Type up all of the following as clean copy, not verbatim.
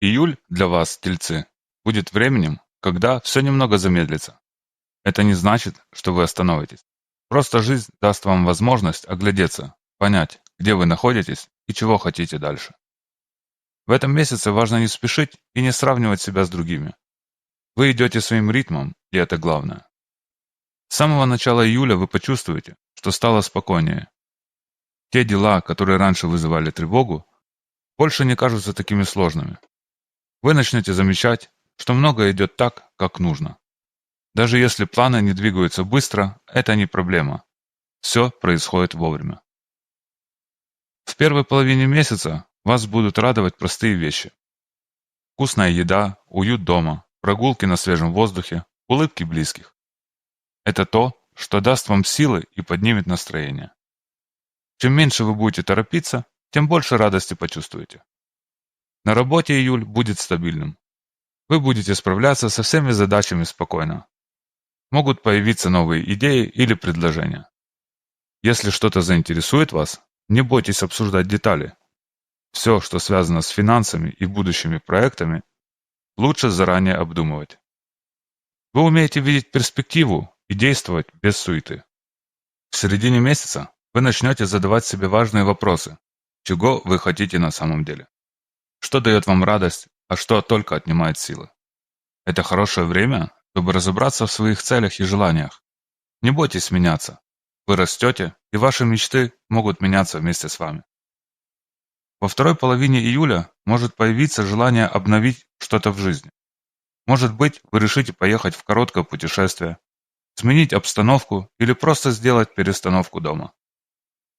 Июль для вас, тельцы, будет временем, когда все немного замедлится. Это не значит, что вы остановитесь. Просто жизнь даст вам возможность оглядеться, понять, где вы находитесь и чего хотите дальше. В этом месяце важно не спешить и не сравнивать себя с другими. Вы идете своим ритмом, и это главное. С самого начала июля вы почувствуете, что стало спокойнее. Те дела, которые раньше вызывали тревогу, больше не кажутся такими сложными. Вы начнете замечать, что многое идет так, как нужно. Даже если планы не двигаются быстро, это не проблема. Все происходит вовремя. В первой половине месяца вас будут радовать простые вещи. Вкусная еда, уют дома, прогулки на свежем воздухе, улыбки близких. Это то, что даст вам силы и поднимет настроение. Чем меньше вы будете торопиться, тем больше радости почувствуете. На работе июль будет стабильным. Вы будете справляться со всеми задачами спокойно. Могут появиться новые идеи или предложения. Если что-то заинтересует вас, не бойтесь обсуждать детали. Все, что связано с финансами и будущими проектами, лучше заранее обдумывать. Вы умеете видеть перспективу и действовать без суеты. В середине месяца вы начнете задавать себе важные вопросы. Чего вы хотите на самом деле? Что дает вам радость, а что только отнимает силы? Это хорошее время, чтобы разобраться в своих целях и желаниях. Не бойтесь меняться. Вы растете, и ваши мечты могут меняться вместе с вами. Во второй половине июля может появиться желание обновить что-то в жизни. Может быть, вы решите поехать в короткое путешествие, сменить обстановку или просто сделать перестановку дома.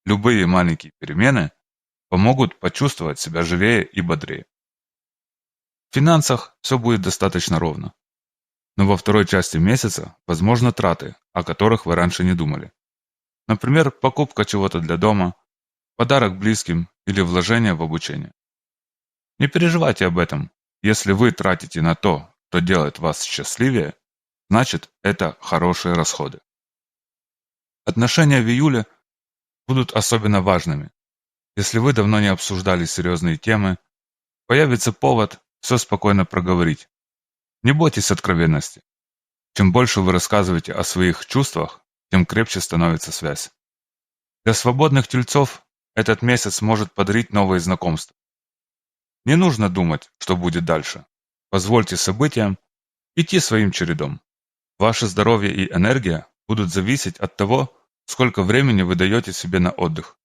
Любые маленькие перемены помогут почувствовать себя живее и бодрее. В финансах все будет достаточно ровно. Но во второй части месяца возможны траты, о которых вы раньше не думали. Например, покупка чего-то для дома, подарок близким или вложение в обучение. Не переживайте об этом. Если вы тратите на то, что делает вас счастливее, значит, это хорошие расходы. Отношения в июле будут особенно важными. Если вы давно не обсуждали серьезные темы, появится повод все спокойно проговорить. Не бойтесь откровенности. Чем больше вы рассказываете о своих чувствах, тем крепче становится связь. Для свободных тельцов этот месяц может подарить новые знакомства. Не нужно думать, что будет дальше. Позвольте событиям идти своим чередом. Ваше здоровье и энергия будут зависеть от того, сколько времени вы даете себе на отдых.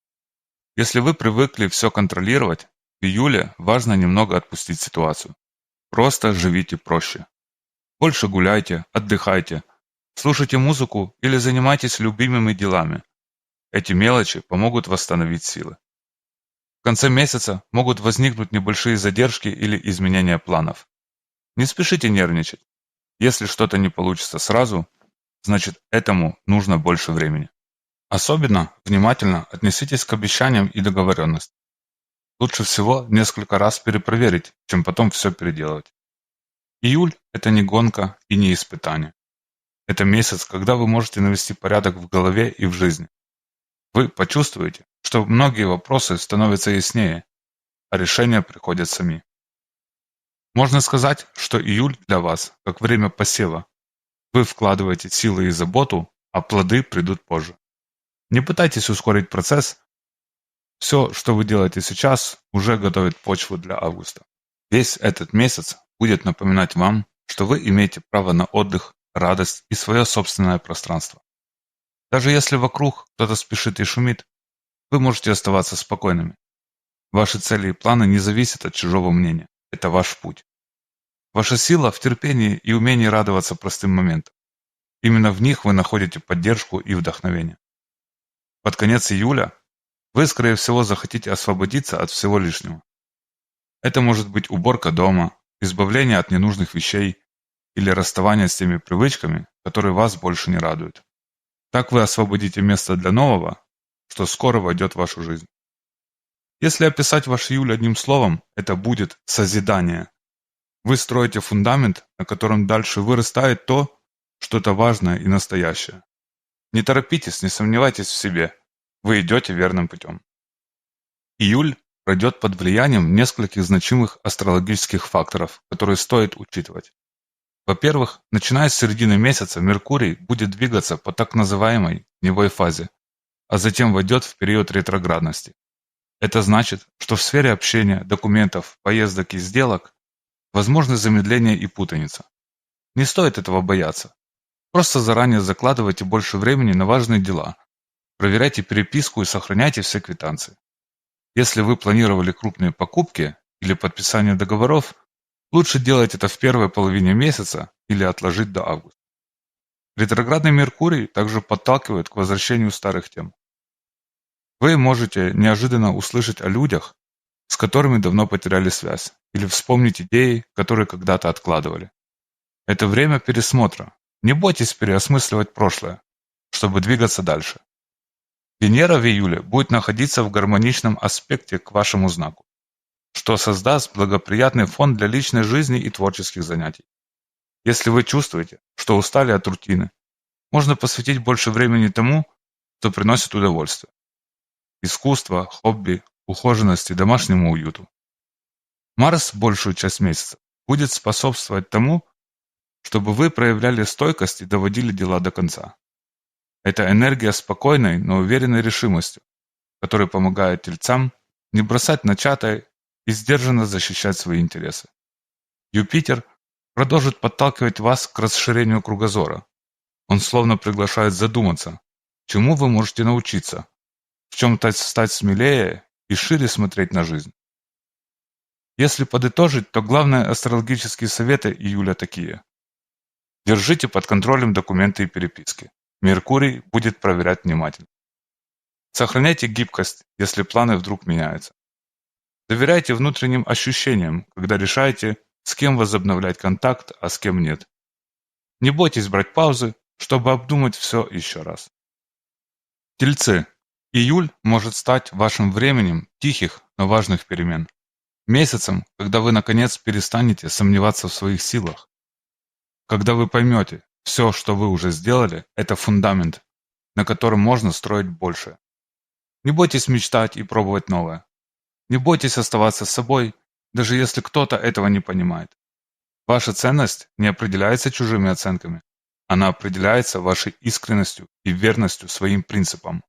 Если вы привыкли все контролировать, в июле важно немного отпустить ситуацию. Просто живите проще. Больше гуляйте, отдыхайте, слушайте музыку или занимайтесь любимыми делами. Эти мелочи помогут восстановить силы. В конце месяца могут возникнуть небольшие задержки или изменения планов. Не спешите нервничать. Если что-то не получится сразу, значит этому нужно больше времени. Особенно внимательно отнеситесь к обещаниям и договоренностям. Лучше всего несколько раз перепроверить, чем потом все переделывать. Июль– это не гонка и не испытание. Это месяц, когда вы можете навести порядок в голове и в жизни. Вы почувствуете, что многие вопросы становятся яснее, а решения приходят сами. Можно сказать, что июль для вас как время посева. Вы вкладываете силы и заботу, а плоды придут позже. Не пытайтесь ускорить процесс. Все, что вы делаете сейчас, уже готовит почву для августа. Весь этот месяц будет напоминать вам, что вы имеете право на отдых, радость и свое собственное пространство. Даже если вокруг кто-то спешит и шумит, вы можете оставаться спокойными. Ваши цели и планы не зависят от чужого мнения. Это ваш путь. Ваша сила в терпении и умении радоваться простым моментам. Именно в них вы находите поддержку и вдохновение. Под конец июля вы, скорее всего, захотите освободиться от всего лишнего. Это может быть уборка дома, избавление от ненужных вещей или расставание с теми привычками, которые вас больше не радуют. Так вы освободите место для нового, что скоро войдет в вашу жизнь. Если описать ваш июль одним словом, это будет созидание. Вы строите фундамент, на котором дальше вырастает то, что-то важное и настоящее. Не торопитесь, не сомневайтесь в себе. Вы идете верным путем. Июль пройдет под влиянием нескольких значимых астрологических факторов, которые стоит учитывать. Во-первых, начиная с середины месяца Меркурий будет двигаться по так называемой теневой фазе, а затем войдет в период ретроградности. Это значит, что в сфере общения, документов, поездок и сделок возможны замедление и путаница. Не стоит этого бояться. Просто заранее закладывайте больше времени на важные дела, проверяйте переписку и сохраняйте все квитанции. Если вы планировали крупные покупки или подписание договоров, лучше делать это в первой половине месяца или отложить до августа. Ретроградный Меркурий также подталкивает к возвращению старых тем. Вы можете неожиданно услышать о людях, с которыми давно потеряли связь, или вспомнить идеи, которые когда-то откладывали. Это время пересмотра. Не бойтесь переосмысливать прошлое, чтобы двигаться дальше. Венера в июле будет находиться в гармоничном аспекте к вашему знаку, что создаст благоприятный фон для личной жизни и творческих занятий. Если вы чувствуете, что устали от рутины, можно посвятить больше времени тому, что приносит удовольствие. Искусство, хобби, ухоженности, домашнему уюту. Марс большую часть месяца будет способствовать тому, чтобы вы проявляли стойкость и доводили дела до конца. Это энергия спокойной, но уверенной решимостью, которая помогает тельцам не бросать начатое и сдержанно защищать свои интересы. Юпитер продолжит подталкивать вас к расширению кругозора. Он словно приглашает задуматься, чему вы можете научиться, в чем-то стать смелее и шире смотреть на жизнь. Если подытожить, то главные астрологические советы июля такие. Держите под контролем документы и переписки. Меркурий будет проверять внимательно. Сохраняйте гибкость, если планы вдруг меняются. Доверяйте внутренним ощущениям, когда решаете, с кем возобновлять контакт, а с кем нет. Не бойтесь брать паузы, чтобы обдумать все еще раз. Тельцы. Июль может стать вашим временем тихих, но важных перемен. Месяцем, когда вы наконец перестанете сомневаться в своих силах. Когда вы поймете, все, что вы уже сделали, это фундамент, на котором можно строить больше. Не бойтесь мечтать и пробовать новое. Не бойтесь оставаться собой, даже если кто-то этого не понимает. Ваша ценность не определяется чужими оценками. Она определяется вашей искренностью и верностью своим принципам.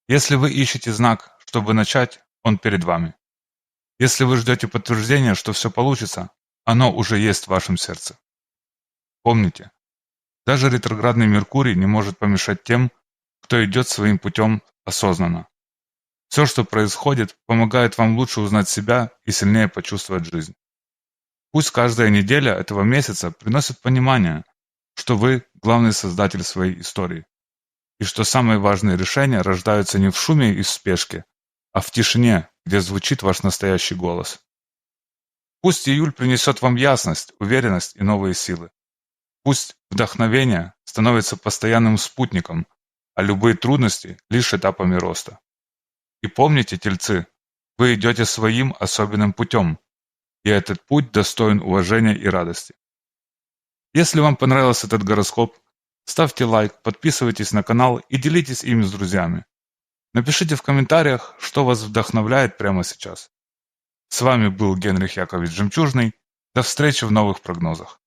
Если вы ищете знак, чтобы начать, он перед вами. Если вы ждете подтверждения, что все получится, оно уже есть в вашем сердце. Помните, даже ретроградный Меркурий не может помешать тем, кто идет своим путем осознанно. Все, что происходит, помогает вам лучше узнать себя и сильнее почувствовать жизнь. Пусть каждая неделя этого месяца приносит понимание, что вы главный создатель своей истории, и что самые важные решения рождаются не в шуме и в спешке, а в тишине, где звучит ваш настоящий голос. Пусть июль принесет вам ясность, уверенность и новые силы. Пусть вдохновение становится постоянным спутником, а любые трудности – лишь этапами роста. И помните, тельцы, вы идете своим особенным путем, и этот путь достоин уважения и радости. Если вам понравился этот гороскоп, ставьте лайк, подписывайтесь на канал и делитесь им с друзьями. Напишите в комментариях, что вас вдохновляет прямо сейчас. С вами был Генрих Яковлевич Жемчужный. До встречи в новых прогнозах.